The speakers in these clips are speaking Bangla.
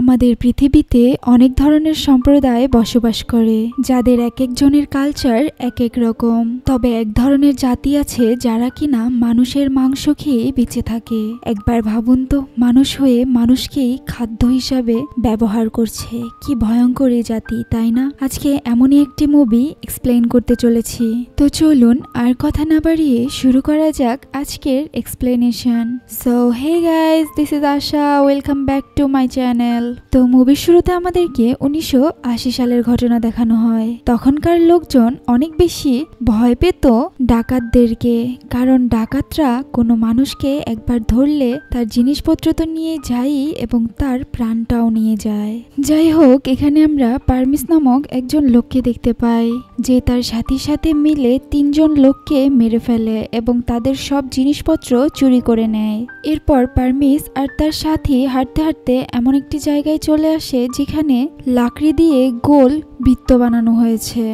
আমাদের পৃথিবীতে অনেক ধরনের সম্প্রদায় বসবাস করে, যাদের এক একজনের কালচার এক এক রকম। তবে এক ধরনের জাতি আছে যারা কিনা মানুষের মাংস খেয়ে বেঁচে থাকে। একবার ভাবুন তো, মানুষ হয়ে মানুষকেই খাদ্য হিসাবে ব্যবহার করছে। কি ভয়ঙ্কর এই জাতি, তাই না? আজকে এমনই একটি মুভি এক্সপ্লেইন করতে চলেছি। তো চলুন আর কথা না বাড়িয়ে শুরু করা যাক আজকের explanation. So hey guys, this is Asha, welcome back to my channel. তো মুভির শুরুতে আমাদেরকে 1980 সালের ঘটনা দেখানো হয়। তখনকার লোকজন অনেক বেশি ভয় পেত ডাকাতদেরকে, কারণ ডাকাতরা কোনো মানুষকে একবার ধরলে তার জিনিসপত্র তো নিয়ে যায় এবং তার প্রাণটাও নিয়ে যায়। যাই হোক, এখানে আমরা পারমিস নামক একজন লোককে দেখতে পাই, যে তার সাথীর সাথে মিলে 3 জন লোককে মেরে ফেলে এবং তাদের সব জিনিসপত্র চুরি করে নেয়। এরপর পারমিস আর তার সাথী হাঁটতে হাঁটতে এমন একটি জায়গায় চলে আসে যেখানে লাকড়ি দিয়ে গোল বৃত্ত বানানো হয়েছে,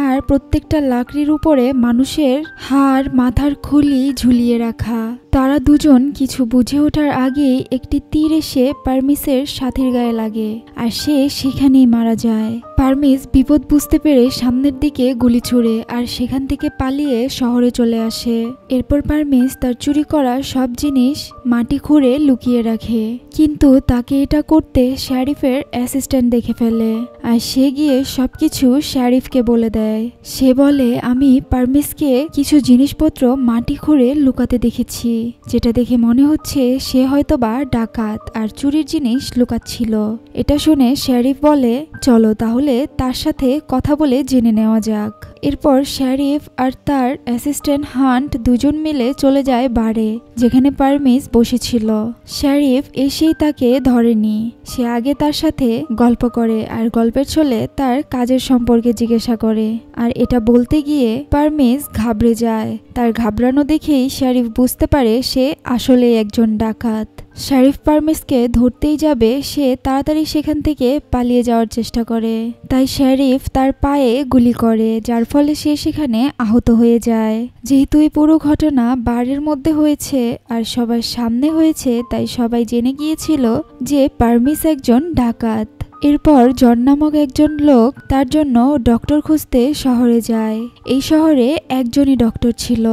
আর প্রত্যেকটা লাকড়ির উপরে মানুষের হাড়, মাথার খুলি ঝুলিয়ে রাখা। তারা দুজন কিছু বুঝে ওঠার আগেই একটি তীর এসে পারমিসের সাথীর গায়ে লাগে, আর সে সেখানেই মারা যায়। পারমিস বিপদ বুঝতে পেরে সামনের দিকে গুলি ছুড়ে আর সেখান থেকে পালিয়ে শহরে চলে আসে। এরপর পারমিস তার চুরি করা সব জিনিস মাটি খুঁড়ে লুকিয়ে রাখে, কিন্তু তাকে এটা করতে শেরিফের অ্যাসিস্ট্যান্ট দেখে ফেলে, আর সে গিয়ে সবকিছু শেরিফকে বলে দেয়। সে বলে, আমি পারমিসকে কিছু জিনিসপত্র মাটি খুঁড়ে লুকাতে দেখেছি, যেটা দেখে মনে হচ্ছে সে হয়তোবা ডাকাত আর চুরির জিনিস লুকাচ্ছিল। এটা শুনে শেরিফ বলে, চলো তাহলে তার সাথে কথা বলে জেনে নেওয়া যাক। এরপর শেরিফ আর তার অ্যাসিস্ট্যান্ট হান্ট দুজন মিলে চলে যায় বারে, যেখানে পারমিস বসেছিল। শেরিফ এসেই তাকে ধরেনি, সে আগে তার সাথে গল্প করে আর গল্পের ছলে তার কাজের সম্পর্কে জিজ্ঞাসা করে, আর এটা বলতে গিয়ে পারমিস ঘাবড়ে যায়। তার ঘাবড়ানো দেখেই শেরিফ বুঝতে পারে সে আসলে একজন ডাকাত। শেরিফ পারমিসকে ধরতেই যাবে, সে তাড়াতাড়ি সেখান থেকে পালিয়ে যাওয়ার চেষ্টা করে, তাই শেরিফ তার পায়ে গুলি করে, যার ফলে সে সেখানে আহত হয়ে যায়। যেহেতু এই পুরো ঘটনা বারের মধ্যে হয়েছে আর সবার সামনে হয়েছে, তাই সবাই জেনে গিয়েছিল যে পারমিস একজন ডাকাত। এরপর জন নামক একজন লোক তার জন্য ডক্টর খুঁজতে শহরে যায়। এই শহরে একজনই ডক্টর ছিল।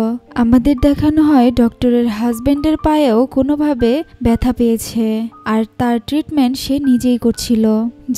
আমাদের দেখানো হয় ডক্টরের হাজবেন্ডের পায়েও কোনোভাবে ব্যথা পেয়েছে, আর তার ট্রিটমেন্ট সে নিজেই করছিল।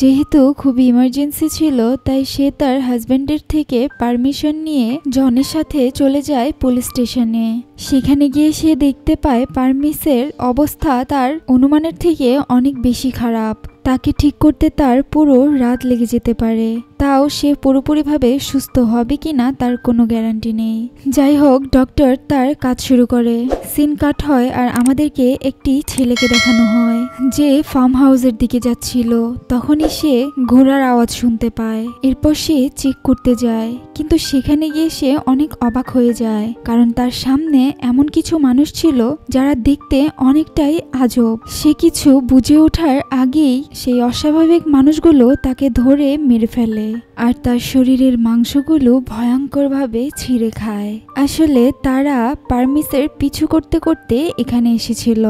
যেহেতু খুবই ইমার্জেন্সি ছিল, তাই সে তার হাজবেন্ডের থেকে পারমিশন নিয়ে জনের সাথে চলে যায় পুলিশ স্টেশনে। সেখানে গিয়ে সে দেখতে পায় পারমিসের অবস্থা তার অনুমানের থেকে অনেক বেশি খারাপ। তাকে ঠিক করতে তার পুরো রাত লেগে যেতে পারে, তাও সে পুরোপুরিভাবে সুস্থ হবে কিনা তার কোনো গ্যারান্টি নেই। যাই হোক, ডক্টর তার কাজ শুরু করে। সিন কাট হয় আর আমাদেরকে একটি ছেলেকে দেখানো হয় যে ফার্ম হাউসের দিকে যাচ্ছিল। তখনই সে ঘোড়ার আওয়াজ শুনতে পায়। এরপর সে চেক করতে যায়, কিন্তু সেখানে গিয়ে সে অনেক অবাক হয়ে যায়, কারণ তার সামনে এমন কিছু মানুষ ছিল যারা দেখতে অনেকটাই আজব। সে কিছু বুঝে ওঠার আগেই সেই অস্বাভাবিক মানুষগুলো তাকে ধরে মেরে ফেলে, আর তার শরীরের মাংসগুলো ভয়ঙ্করভাবে ছিঁড়ে খায়। আসলে তারা পারমিসের পিছু করতে করতে এখানে এসেছিল।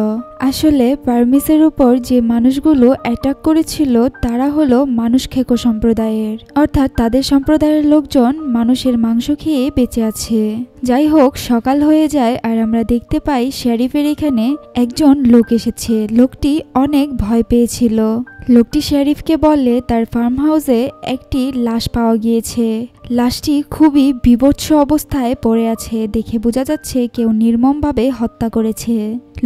আসলে পারমিসের উপর যে মানুষগুলো অ্যাটাক করেছিল তারা হলো মানুষ খেকো সম্প্রদায়ের, অর্থাৎ তাদের সম্প্রদায়ের লোকজন মানুষের মাংস খেয়ে বেঁচে আছে। যাই হোক, সকাল হয়ে যায় আর আমরা দেখতে পাই শেরিফের এখানে একজন লোক এসেছে। লোকটি অনেক ভয় পেয়েছিল। লোকটি শেরিফকে বলে তার ফার্ম হাউসে একটি লাশ পাওয়া গিয়েছে। লাশটি খুবই বিভৎস অবস্থায় পড়ে আছে, দেখে বোঝা যাচ্ছে কেউ নির্মমভাবে হত্যা করেছে।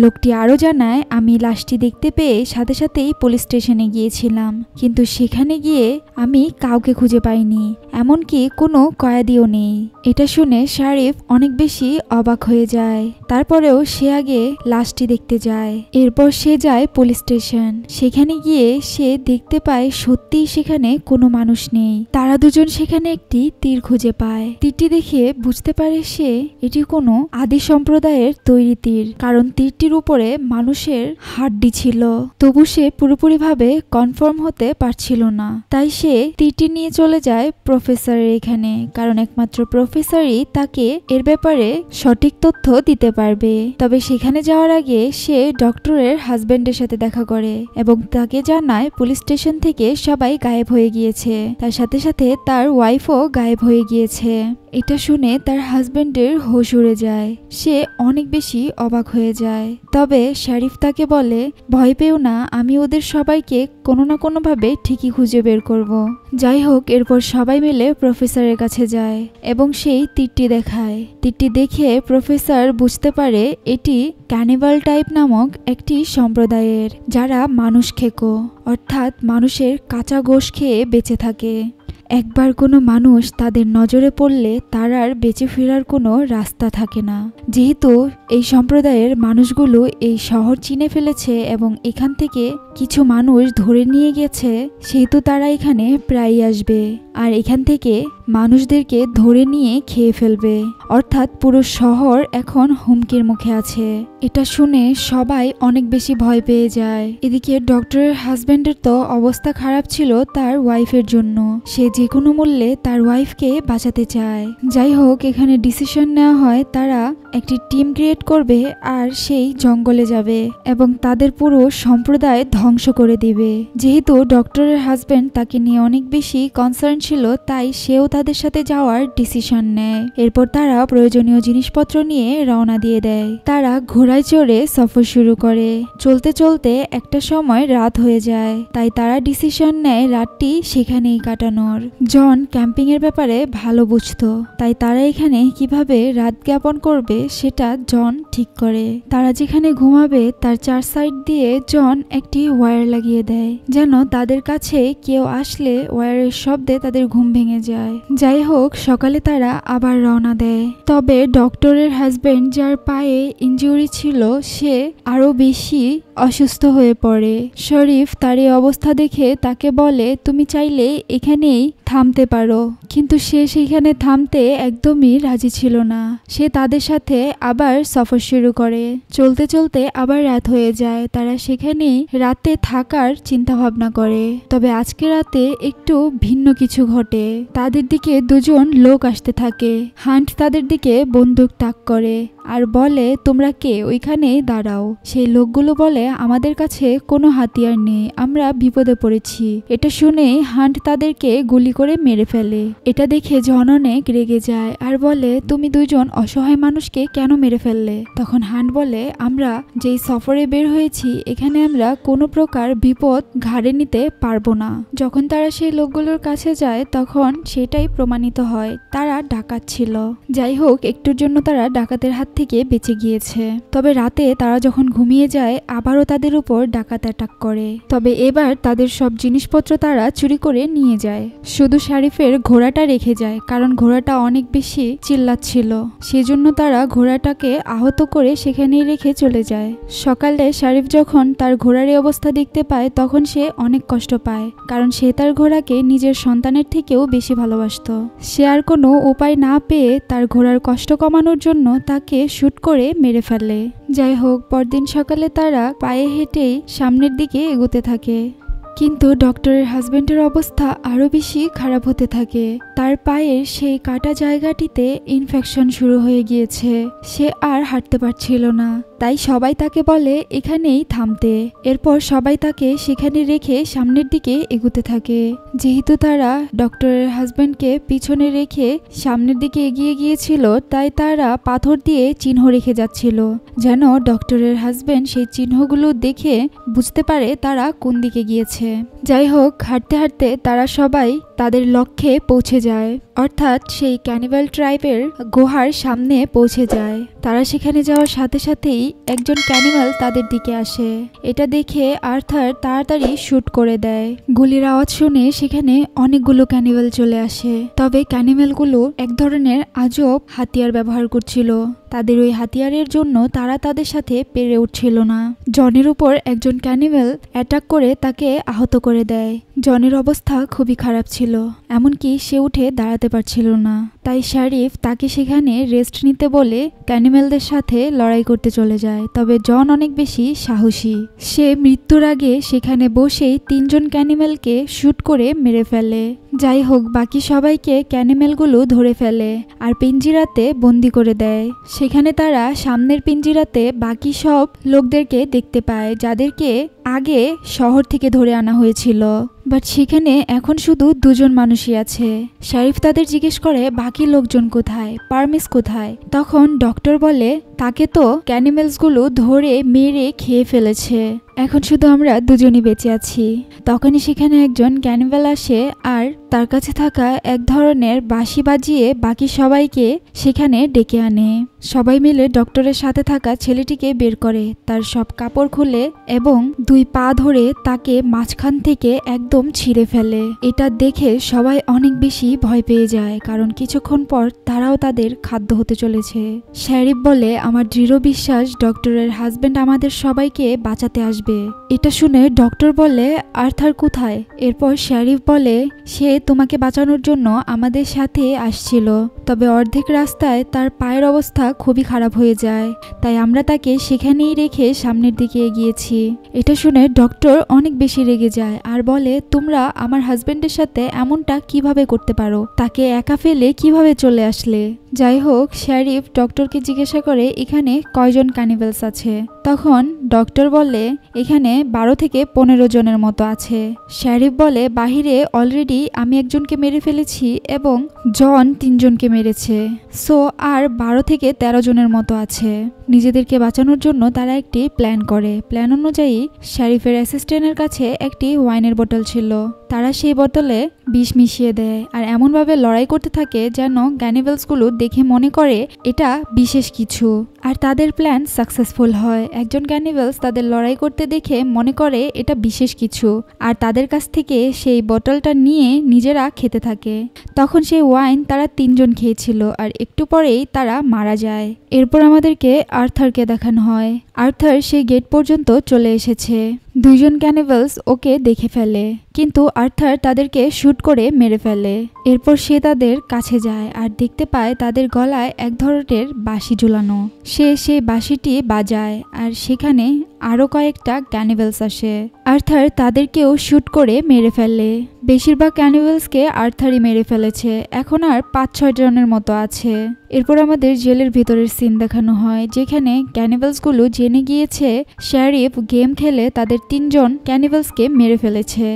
লোকটি আরও জানায়, আমি লাশটি দেখতে পেয়ে সাথে সাথেই পুলিশ স্টেশনে গিয়েছিলাম, কিন্তু সেখানে গিয়ে আমি কাউকে খুঁজে পাইনি, এমনকি কোনো কয়েদিও নেই। এটা শুনে শেরিফ অনেক বেশি অবাক হয়ে যায়। তারপরেও সে আগে লাশটি দেখতে যায়। এরপর সে যায় পুলিশ স্টেশন। সেখানে গিয়ে সে দেখতে পায় সত্যিই সেখানে কোনো মানুষ নেই। তারা দুজন সেখানে একটি তীর খুঁজে পায়। তীরটি দেখে বুঝতে পারে সে এটি কোনো আদি সম্প্রদায়ের তৈরি তীর, কারণ তীরটির উপরে মানুষের হাড্ডি ছিল। তবু সে পুরোপুরিভাবে কনফার্ম হতে পারছিল না, তাই সে তীরটি নিয়ে চলে যায় প্রফেসরের এখানে, কারণ একমাত্র প্রফেসরই তাকে এর ব্যাপারে সঠিক তথ্য দিতে পারবে। তবে সেখানে যাওয়ার আগে সে ডক্টরের হাজবেন্ডের সাথে দেখা করে এবং তাকে জানায় পুলিশ স্টেশন থেকে সবাই গায়েব হয়ে গিয়েছে, তার সাথে সাথে তার ওয়াইফও গায়েব হয়ে গিয়েছে। এটা শুনে তার হাজবেন্ডের হোশ উড়ে যায়, সে অনেক বেশি অবাক হয়ে যায়। তবে শরীফ তাকে বলে, ভয় পেও না, আমি ওদের সবাইকে কোনো না কোনোভাবে ঠিকই খুঁজে বের করব। যাই হোক, এরপর সবাই মিলে প্রফেসরের কাছে যায় এবং সেই তীরটি দেখায়। তীরটি দেখে প্রফেসর বুঝতে পারে এটি ক্যানিবাল টাইপ নামক একটি সম্প্রদায়ের, যারা মানুষ খেকো, অর্থাৎ মানুষের কাঁচা গোশ খেয়ে বেঁচে থাকে। একবার কোনো মানুষ তাদের নজরে পড়লে তার আর বেঁচে ফেরার কোনো রাস্তা থাকে না। যেহেতু এই সম্প্রদায়ের মানুষগুলো এই শহর চিনে ফেলেছে এবং এখান থেকে কিছু মানুষ ধরে নিয়ে গেছে, সেহেতু তারা এখানে প্রায়ই আসবে আর এখান থেকে মানুষদেরকে ধরে নিয়ে খেয়ে ফেলবে, অর্থাৎ পুরো শহর এখন হুমকির মুখে আছে। এটা শুনে সবাই অনেক বেশি ভয় পেয়ে যায়। এদিকে ডক্টরের হাজবেন্ডের তো অবস্থা খারাপ ছিল তার ওয়াইফের জন্য, সে যে কোনো মূল্যে তার ওয়াইফকে বাঁচাতে চায়। যাই হোক, এখানে ডিসিশন নেওয়া হয় তারা একটি টিম ক্রিয়েট করবে আর সেই জঙ্গলে যাবে এবং তাদের পুরো সম্প্রদায় ধ্বংস করে দিবে। যেহেতু ডক্টরের হাজবেন্ড তাকে নিয়ে অনেক বেশি কনসার্ন ছিল, তাই সেও তাদের সাথে যাওয়ার ডিসিশন নেয়। এরপর তারা প্রয়োজনীয় জিনিসপত্র নিয়ে রওনা দিয়ে দেয়। তারা ঘোড়ায় চড়ে সফর শুরু করে। চলতে চলতে একটা সময় রাত হয়ে যায়, তাই তারা ডিসিশন নেয় রাতটি সেখানেই কাটানোর। জন ক্যাম্পিং এর ব্যাপারে ভালো বুঝতো, তাই তারা এখানে কিভাবে রাত জ্ঞাপন করবে সেটা জন ঠিক করে। তারা যেখানে ঘুমাবে তার চার সাইড দিয়ে জন একটি ওয়্যার লাগিয়ে দেয়, যেন তাদের কাছে কেউ আসলে ওয়্যারের শব্দে তাদের ঘুম ভেঙে যায়। যাই হোক, সকালে তারা আবার রওনা দেয়। তবে ডক্টরের হাজবেন্ড, যার পায়ে ইনজুরি ছিল, সে আরো বেশি অসুস্থ হয়ে পড়ে। শরীফ তার এই অবস্থা দেখে তাকে বলে, তুমি চাইলে এখানেই থামতে পারো, কিন্তু সে সেখানে থামতে একদমই রাজি ছিল না। সে তাদের সাথে আবার সফর শুরু করে। চলতে চলতে আবার রাত হয়ে যায়। তারা সেখানেই রাতে থাকার চিন্তা ভাবনা করে। তবে আজকে রাতে একটু ভিন্ন কিছু ঘটে। তাদের দিকে দুজন লোক আসতে থাকে। হান্ট তাদের দিকে বন্দুক তাক করে আর বলে, তোমরা কে, ওইখানেই দাঁড়াও। সেই লোকগুলো বলে, আমাদের কাছে কোনো হাতিয়ার নেই, আমরা বিপদে পড়েছি। এটা শুনে হান্ট তাদেরকে গুলি করে মেরে ফেলে। এটা দেখে জন অনেক রেগে যায় আর বলে, তুমি দুইজন অসহায় মানুষকে কেন মেরে ফেললে? তখন হান্ট বলে, আমরা যেই সফরে বের হয়েছি এখানে আমরা কোনো প্রকার বিপদ ঘাড়ে নিতে পারবো না। যখন তারা সেই লোকগুলোর কাছে যায় তখন সেটাই প্রমাণিত হয়, তারা ডাকাত ছিল। যাই হোক, একটুর জন্য তারা ডাকাতের হাত থেকে বেঁচে গিয়েছে। তবে রাতে তারা যখন ঘুমিয়ে যায় আবারও তাদের উপর ডাকাত অ্যাটাক করে। তবে এবার তাদের সব জিনিসপত্র তারা চুরি করে নিয়ে যায়। শুধু শরীফের ঘোড়াটা রেখে যায়, কারণ ঘোড়াটা অনেক বেশি চিল্লাচ্ছিল। সেজন্য তারা ঘোড়াটাকে আহত করে সেখানেই রেখে চলে যায়। সকালে শরীফ যখন তার ঘোড়ার এই অবস্থা দেখতে পায় তখন সে অনেক কষ্ট পায়, কারণ সে তার ঘোড়াকে নিজের সন্তানের থেকেও বেশি ভালোবাসতো। সে আর কোনো উপায় না পেয়ে তার ঘোড়ার কষ্ট কমানোর জন্য তাকে শুট করে মেরে ফেলে। যাই হোক, পরদিন সকালে তারা পায়ে হেঁটেই সামনের দিকে এগোতে থাকে। কিন্তু ডক্টরের হাজবেন্ডের অবস্থা আরো বেশি খারাপ হতে থাকে। তার পায়ের সেই কাটা জায়গাটিতে ইনফেকশন শুরু হয়ে গিয়েছে। সে আর হাঁটতে পারছিল না, তাই সবাই তাকে বলে এখানেই থামতে। এরপর সবাই তাকে সেখানে রেখে সামনের দিকে এগোতে থাকে। যেহেতু তারা ডক্টরের হাজবেন্ডকে পিছনে রেখে সামনের দিকে এগিয়ে গিয়েছিল, তাই তারা পাথর দিয়ে চিহ্ন রেখে যাচ্ছিল, যেন ডক্টরের হাজবেন্ড সেই চিহ্নগুলো দেখে বুঝতে পারে তারা কোন দিকে গিয়েছে। যাই হোক, হাঁটতে হাঁটতে তারা সবাই তাদের লক্ষ্যে পৌঁছে যায়, অর্থাৎ সেই ক্যানিবাল ট্রাইবের গুহার সামনে পৌঁছে যায়। তারা সেখানে যাওয়ার সাথে সাথেই একজন ক্যানিবাল তাদের দিকে আসে। এটা দেখে আর্থার তাড়াতাড়ি শুট করে দেয়। গুলির আওয়াজ শুনে সেখানে অনেকগুলো ক্যানিবাল চলে আসে। তবে ক্যানিবালগুলো এক ধরনের আজব হাতিয়ার ব্যবহার করছিল। তাদের ওই হাতিয়ারের জন্য তারা তাদের সাথে পেরে উঠছিল না। জনের উপর একজন ক্যানিবাল অ্যাটাক করে তাকে আহত করে দেয়। জনের অবস্থা খুবই খারাপ ছিল, এমনকি সে উঠে দাঁড়াতে দাঁড়াতে পারছিল না, তাই শরিফ তাকে সেখানে রেস্ট নিতে বলে ক্যানিমেলদের সাথে লড়াই করতে চলে যায়। তবে জন অনেক বেশি সাহসী, সে মৃত্যুর আগে সেখানে বসেই 3 জন ক্যানিমেলকে শুট করে মেরে ফেলে। যাই হোক, বাকি সবাইকে ক্যানিমেলগুলো ধরে ফেলে আর পিঞ্জিরাতে বন্দি করে দেয়। সেখানে তারা সামনের পিঞ্জিরাতে বাকি সব লোকদেরকে দেখতে পায়, যাদেরকে আগে শহর থেকে ধরে আনা হয়েছিল। বাট সেখানে এখন শুধু 2 জন মানুষই আছে। শরিফ তাদের জিজ্ঞেস করে বাকি লোকজন কোথায়, পারমিস কোথায়? তখন ডক্টর বলে তাকে তো ক্যানিমেলসগুলো ধরে মেরে খেয়ে ফেলেছে, এখন শুধু আমরা 2 জনই বেঁচে আছি। তখনই সেখানে একজন ক্যানিমেল আসে আর তার কাছে থাকা এক ধরনের বাঁশি বাজিয়ে বাকি সবাইকে সেখানে ডেকে আনে। সবাই মিলে ডক্টরের সাথে থাকা ছেলেটিকে বের করে, তার সব কাপড় খুলে এবং 2 পা ধরে তাকে মাঝখান থেকে একদম ছিঁড়ে ফেলে। এটা দেখে সবাই অনেক বেশি ভয় পেয়ে যায়, কারণ কিছুক্ষণ পর তারাও তাদের খাদ্য হতে চলেছে। শরিফ বলে আমার দৃঢ় বিশ্বাস ডক্টরের হাজবেন্ড আমাদের সবাইকে বাঁচাতে আসবে। এটা শুনে ডক্টর বলে আর্থার কোথায়? এরপর শরিফ বলে সে তোমাকে বাঁচানোর জন্য আমাদের সাথে আসছিল, তবে অর্ধেক রাস্তায় তার পায়ের অবস্থা খুবই খারাপ হয়ে যায়, তাই আমরা তাকে সেখানেই রেখে সামনের দিকে এগিয়েছি। এটা শুনে ডক্টর অনেক বেশি রেগে যায় আর বলে তোমরা আমার হাজবেন্ডের সাথে এমনটা কিভাবে করতে পারো? তাকে একা ফেলে কিভাবে চলে আসলে? যাই হোক, শরিফ ডক্টরকে জিজ্ঞাসা করে এখানে কয়জন ক্যানিভেলস আছে? তখন ডক্টর বলে এখানে 12 থেকে 15 জনের মতো আছে। শরিফ বলে বাহিরে অলরেডি আমি একজনকে মেরে ফেলেছি এবং জন 3 জনকে মেরেছে, সো আর 12 থেকে 13 জনের মতো আছে। নিজেদেরকে বাঁচানোর জন্য তারা একটি প্ল্যান করে। প্ল্যান অনুযায়ী শরিফের অ্যাসিস্ট্যান্টের কাছে একটি ওয়াইনের বোতল ছিল, তারা সেই বোতলে বিষ মিশিয়ে দেয় আর এমনভাবে লড়াই করতে থাকে যেন ক্যানিভেলসগুলো দেখে মনে করে এটা বিশেষ কিছু, আর তাদের প্ল্যান সাকসেসফুল হয়। একজন ক্যানিভেলস তাদের লড়াই করতে দেখে মনে করে এটা বিশেষ কিছু আর তাদের কাছ থেকে সেই বোতলটা নিয়ে নিজেরা খেতে থাকে। তখন সেই ওয়াইন তারা 3 জন খেয়েছিল আর একটু পরেই তারা মারা যায়। এরপর আমাদেরকে আর্থারকে দেখানো হয়। আর্থার সেই গেট পর্যন্ত চলে এসেছে। 2 জন ক্যানিভেলস ওকে দেখে ফেলে, কিন্তু আর্থার তাদেরকে শুট করে মেরে ফেলে। এরপর সে তাদের কাছে যায় আর দেখতে পায় তাদের গলায় এক ধরনের বাঁশি ঝুলানো। সে সেই বাঁশিটি বাজায় আর সেখানে আরো কয়েকটা ক্যানিভেলস আসে। আর্থার তাদেরকেও শুট করে মেরে ফেলে। বেশিরভাগ ক্যানিভেলসকে আর্থারই মেরে ফেলেছে, এখন আর 5-6 জনের মতো আছে। এরপর আমাদের জেলের ভিতরের সিন দেখানো হয়, যেখানে ক্যানিভেলসগুলো জেনে গিয়েছে শরিফ গেম খেলে তাদের 3 জন ক্যানিভেলসকে মেরে ফেলেছে,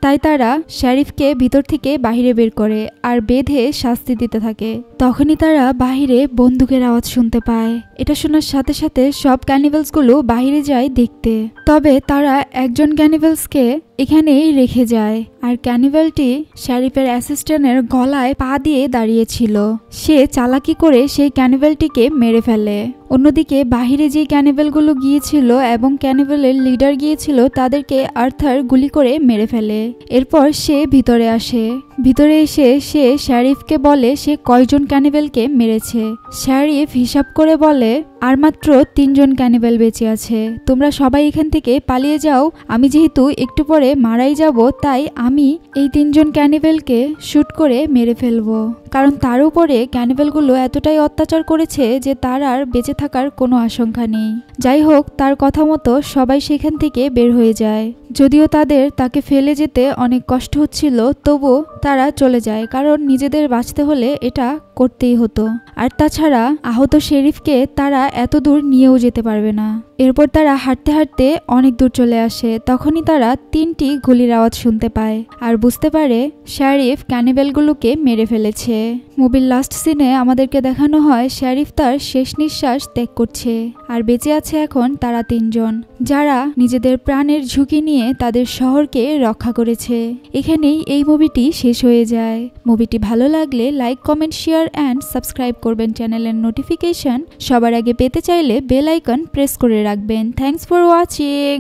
তাই তারা শরিফকে ভিতর থেকে বাহিরে বের করে আর বেঁধে শাস্তি দিতে থাকে। তখনই তারা বাহিরে বন্দুকের আওয়াজ শুনতে পায়। এটা শোনার সাথে সাথে সব ক্যানিভেলসগুলো বাহিরে যায় দেখতে, তবে তারা একজন ক্যানিভেলসকে এখানেই রেখে যায় আর ক্যানিভেলটি শরিফের অ্যাসিস্ট্যান্টের গলায় পা দিয়ে দাঁড়িয়েছিল। সে চালাকি করে সেই ক্যানিভেলটিকে মেরে ফেলে। অন্যদিকে বাহিরে যে ক্যানিভেলগুলো গিয়েছিল এবং ক্যানিভেলের লিডার গিয়েছিল তাদেরকে আর্থার গুলি করে মেরে ফেলে। এরপর সে ভিতরে আসে। ভিতরে এসে সে শরিফকে বলে সে কয়জন ক্যানিভেলকে মেরেছে। শরিফ হিসাব করে বলে আর মাত্র 3 জন ক্যানিভেল বেঁচে আছে, তোমরা সবাই এখান থেকে পালিয়ে যাও। আমি যেহেতু একটু পরে মারাই যাব, তাই আমি এই 3 জন ক্যানিভেলকে শুট করে মেরে ফেলবো, কারণ তার উপরে ক্যানিভেলগুলো এতটাই অত্যাচার করেছে যে তার আর বেঁচে থাকার কোনো আশঙ্কা নেই। যাই হোক, তার কথা মতো সবাই সেখান থেকে বের হয়ে যায়। যদিও তাকে ফেলে যেতে অনেক কষ্ট হচ্ছিল, তবু তারা চলে যায়, কারণ নিজেদের বাঁচতে হলে এটা করতেই হতো। আর তাছাড়া আহত শরিফকে তারা এত দূর নিয়েও যেতে পারবে না। এরপর তারা হাঁটতে হাঁটতে অনেক দূর চলে আসে। তখনই তারা 3টি গুলির আওয়াজ শুনতে পায় আর বুঝতে পারে শরিফ ক্যানিভেলগুলোকে মেরে ফেলেছে। মুভির লাস্ট সিনে আমাদেরকে দেখানো হয় শরিফ তার শেষ নিঃশ্বাস ত্যাগ করছে আর বেঁচে আছে এখন তারা 3 জন, যারা নিজেদের প্রাণের ঝুঁকি নিয়ে তাদের শহরকে রক্ষা করেছে। এখানেই এই মুভিটি শেষ হয়ে যায়। মুভিটি ভালো লাগলে like, comment, share and subscribe করবেন। চ্যানেলের নোটিফিকেশন সবার আগে পেতে চাইলে বেল আইকন প্রেস করে রাখবেন। Thanks for watching.